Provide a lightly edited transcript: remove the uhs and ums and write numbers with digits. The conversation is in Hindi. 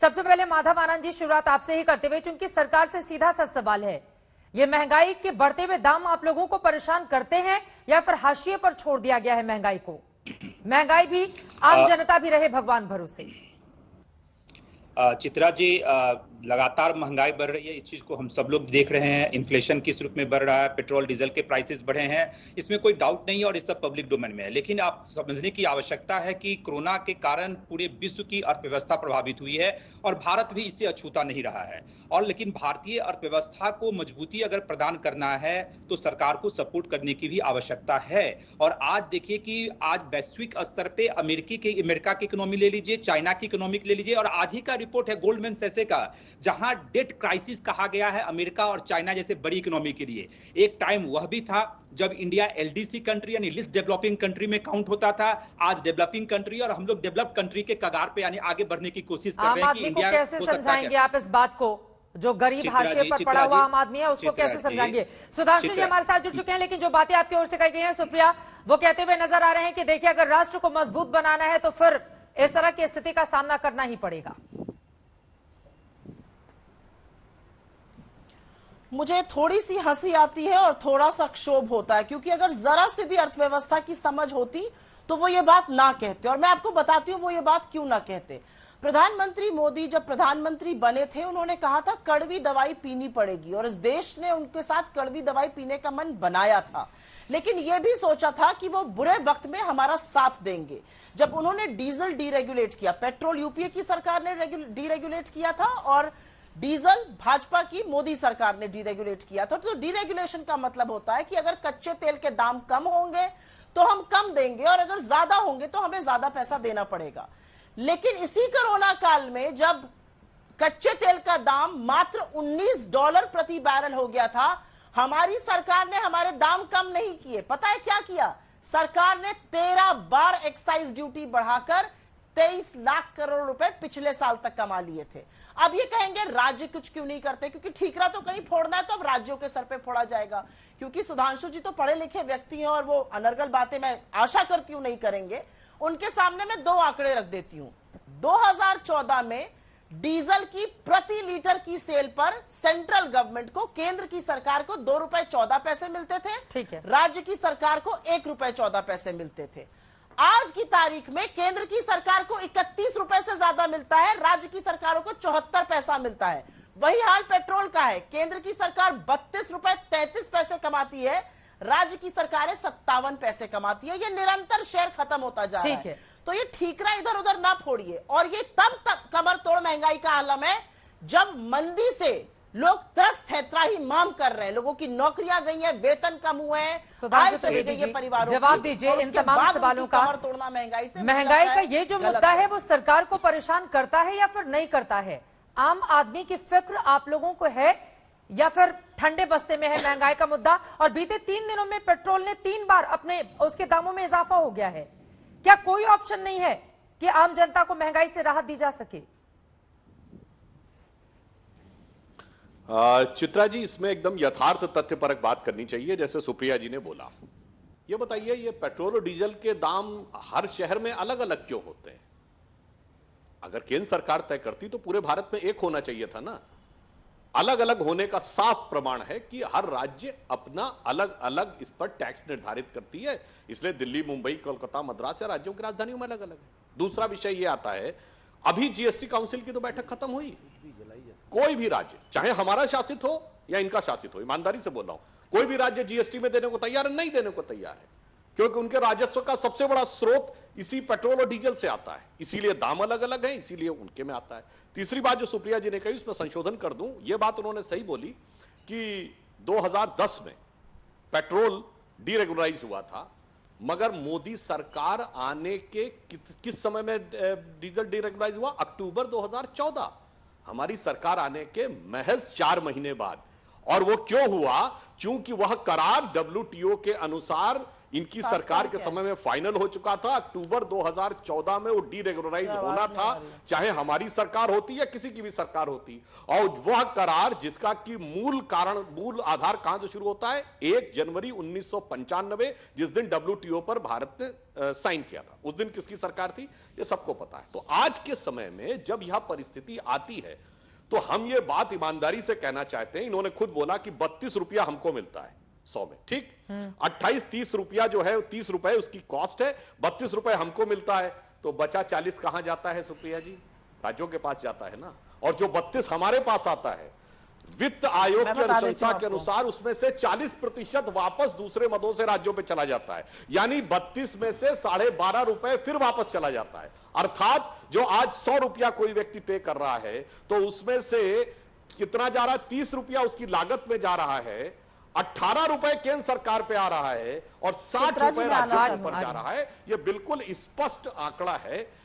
सबसे पहले माधव आनंद जी, शुरुआत आपसे ही करते हुए, चूंकि सरकार से सीधा सा सवाल है, ये महंगाई के बढ़ते हुए दाम आप लोगों को परेशान करते हैं या फिर हाशिए पर छोड़ दिया गया है महंगाई को? महंगाई भी, आम जनता भी रहे भगवान भरोसे। चित्रा जी, लगातार महंगाई बढ़ रही है, इस चीज को हम सब लोग देख रहे हैं। इन्फ्लेशन किस रूप में बढ़ रहा है, पेट्रोल डीजल के प्राइसेस बढ़े हैं, इसमें कोई डाउट नहीं है और इस सब पब्लिक डोमेन में है। लेकिन आप समझने की आवश्यकता है कि कोरोना के कारण पूरे विश्व की अर्थव्यवस्था प्रभावित हुई है और भारत भी इससे अछूता नहीं रहा है। और लेकिन भारतीय अर्थव्यवस्था को मजबूती अगर प्रदान करना है तो सरकार को सपोर्ट करने की भी आवश्यकता है। और आज देखिए कि आज वैश्विक स्तर पे अमेरिका की इकोनॉमी ले लीजिए, चाइना की इकोनॉमी ले लीजिए, और आज ही का रिपोर्ट है गोल्डमैन सैक्स का, जहां डेट क्राइसिस कहा गया है अमेरिका और चाइना जैसे बड़ी इकोनॉमी के लिए। एक टाइम वह भी था जब इंडिया एलडीसी कंट्री यानी लिस्ट डेवलपिंग कंट्री में काउंट होता था। आज डेवलपिंग कंट्री और हम लोग डेवलप्ड कंट्री के कगार पे यानी आगे बढ़ने की कोशिश कर रहे हैं कि इंडिया कैसे समझाएंगे आप इस बात को? जो गरीब हाशिए पर पड़ा हुआ आम आदमी है उसको कैसे समझाएंगे? सुधांशु जी हमारे साथ जुड़ चुके हैं, लेकिन जो बातें आपकी ओर से कही गई हैं सुप्रिया, वो कहते हुए नजर आ रहे हैं कि देखिए, अगर राष्ट्र को मजबूत बनाना है तो फिर इस तरह की स्थिति का सामना करना ही पड़ेगा। मुझे थोड़ी सी हंसी आती है और थोड़ा सा क्षोभ होता है, क्योंकि अगर जरा से भी अर्थव्यवस्था की समझ होती तो वो ये बात ना कहते। और मैं आपको बताती हूं वो ये बात क्यों ना कहते। प्रधानमंत्री मोदी जब प्रधानमंत्री बने थे, उन्होंने कहा था कड़वी दवाई पीनी पड़ेगी, और इस देश ने उनके साथ कड़वी दवाई पीने का मन बनाया था। लेकिन यह भी सोचा था कि वो बुरे वक्त में हमारा साथ देंगे। जब उन्होंने डीजल डीरेगुलेट किया, पेट्रोल यूपीए की सरकार ने डीरेगुलेट किया था और डीजल भाजपा की मोदी सरकार ने डीरेगुलेट किया था। तो डीरेगुलेशन का मतलब होता है कि अगर कच्चे तेल के दाम कम होंगे तो हम कम देंगे, और अगर ज्यादा होंगे तो हमें ज्यादा पैसा देना पड़ेगा। लेकिन इसी कोरोना काल में जब कच्चे तेल का दाम मात्र $19 प्रति बैरल हो गया था, हमारी सरकार ने हमारे दाम कम नहीं किए। पता है क्या किया? सरकार ने 13 बार एक्साइज ड्यूटी बढ़ाकर 23 लाख करोड़ रुपए पिछले साल तक कमा लिए थे। अब ये कहेंगे राज्य कुछ क्यों नहीं करते, क्योंकि ठीकरा तो कहीं फोड़ना है तो अब राज्यों के सर पे फोड़ा जाएगा। क्योंकि सुधांशु जी तो पढ़े लिखे व्यक्ति हैं और वो अनर्गल बातें मैं आशा करती हूं नहीं करेंगे। उनके सामने मैं 2 आंकड़े रख देती हूं। 2014 में डीजल की प्रति लीटर की सेल पर सेंट्रल गवर्नमेंट को, केंद्र की सरकार को ₹2.14 मिलते थे। ठीक है। राज्य की सरकार को ₹1.14 मिलते थे। आज की तारीख में केंद्र की सरकार को 31 रुपए से ज्यादा मिलता है, राज्य की सरकारों को 74 पैसा मिलता है। वही हाल पेट्रोल का है। केंद्र की सरकार 32 रुपए 33 पैसे कमाती है, राज्य की सरकारें 57 पैसे कमाती है। ये निरंतर शेयर खत्म होता जा रहा है। तो ये ठीकरा इधर उधर ना फोड़िए। और ये तब कमर तोड़ महंगाई का आलम है जब मंदी से लोग त्रस्त है, त्राहिमाम कर रहे हैं, लोगों की नौकरियां गई हैं, वेतन कम हुए हैं, आय चली गई है परिवारों की। जवाब दीजिए इन तमाम सवालों का। कमर तोड़ना महंगाई से, महंगाई का ये जो मुद्दा है वो सरकार को परेशान करता है या फिर नहीं करता है? आम आदमी की फिक्र आप लोगों को है या फिर ठंडे बस्ते में है महंगाई का मुद्दा? और बीते 3 दिनों में पेट्रोल ने 3 बार अपने उसके दामों में इजाफा हो गया है। क्या कोई ऑप्शन नहीं है कि आम जनता को महंगाई से राहत दी जा सके? चित्रा जी, इसमें एकदम यथार्थ तथ्यपरक बात करनी चाहिए, जैसे सुप्रिया जी ने बोला। ये बताइए, ये पेट्रोल और डीजल के दाम हर शहर में अलग अलग क्यों होते हैं? अगर केंद्र सरकार तय करती तो पूरे भारत में एक होना चाहिए था ना। अलग अलग होने का साफ प्रमाण है कि हर राज्य अपना अलग अलग इस पर टैक्स निर्धारित करती है। इसलिए दिल्ली, मुंबई, कोलकाता, मद्रास या राज्यों की राजधानियों में अलग अलग है। दूसरा विषय यह आता है, अभी जीएसटी काउंसिल की तो बैठक खत्म हुई। कोई भी राज्य, चाहे हमारा शासित हो या इनका शासित हो, ईमानदारी से बोल रहा हूं, कोई भी राज्य जीएसटी में देने को तैयार है? नहीं देने को तैयार है, क्योंकि उनके राजस्व का सबसे बड़ा स्रोत इसी पेट्रोल और डीजल से आता है। इसीलिए दाम अलग अलग है, इसीलिए उनके में आता है। तीसरी बात जो सुप्रिया जी ने कही, उसमें संशोधन कर दूं। यह बात उन्होंने सही बोली कि 2010 में पेट्रोल डीरेगुलराइज हुआ था, मगर मोदी सरकार आने के किस समय में डीजल डीरेगुलराइज हुआ? अक्टूबर 2014, हमारी सरकार आने के महज 4 महीने बाद। और वो क्यों हुआ? क्योंकि वह करार WTO के अनुसार इनकी सरकार के समय में फाइनल हो चुका था। अक्टूबर 2014 में वो डीरेगुलराइज होना था, चाहे हमारी सरकार होती या किसी की भी सरकार होती। और वह करार जिसका कि मूल आधार कहां से शुरू होता है, 1 जनवरी 1995 जिस दिन WTO पर भारत ने साइन किया था। उस दिन किसकी सरकार थी ये सबको पता है। तो आज के समय में जब यह परिस्थिति आती है तो हम ये बात ईमानदारी से कहना चाहते हैं, इन्होंने खुद बोला कि 32 रुपया हमको मिलता है 100 में, ठीक, 28-30 रुपया जो है 30 रुपए उसकी कॉस्ट है, 32 रुपए हमको मिलता है, तो बचा 40 कहां जाता है सुप्रिया जी? राज्यों के पास जाता है ना। और जो 32 हमारे पास आता है, वित्त आयोग की अनुशंसा के अनुसार उसमें से 40% वापस दूसरे मदों से राज्यों पे चला जाता है, यानी 32 में से 12.5 रुपए फिर वापस चला जाता है। अर्थात जो आज 100 रुपया कोई व्यक्ति पे कर रहा है तो उसमें से कितना जा रहा है? 30 रुपया उसकी लागत में जा रहा है, 18 रुपए केंद्र सरकार पे आ रहा है और 60 रुपए राज्यों के ऊपर जा रहा है। यह बिल्कुल स्पष्ट आंकड़ा है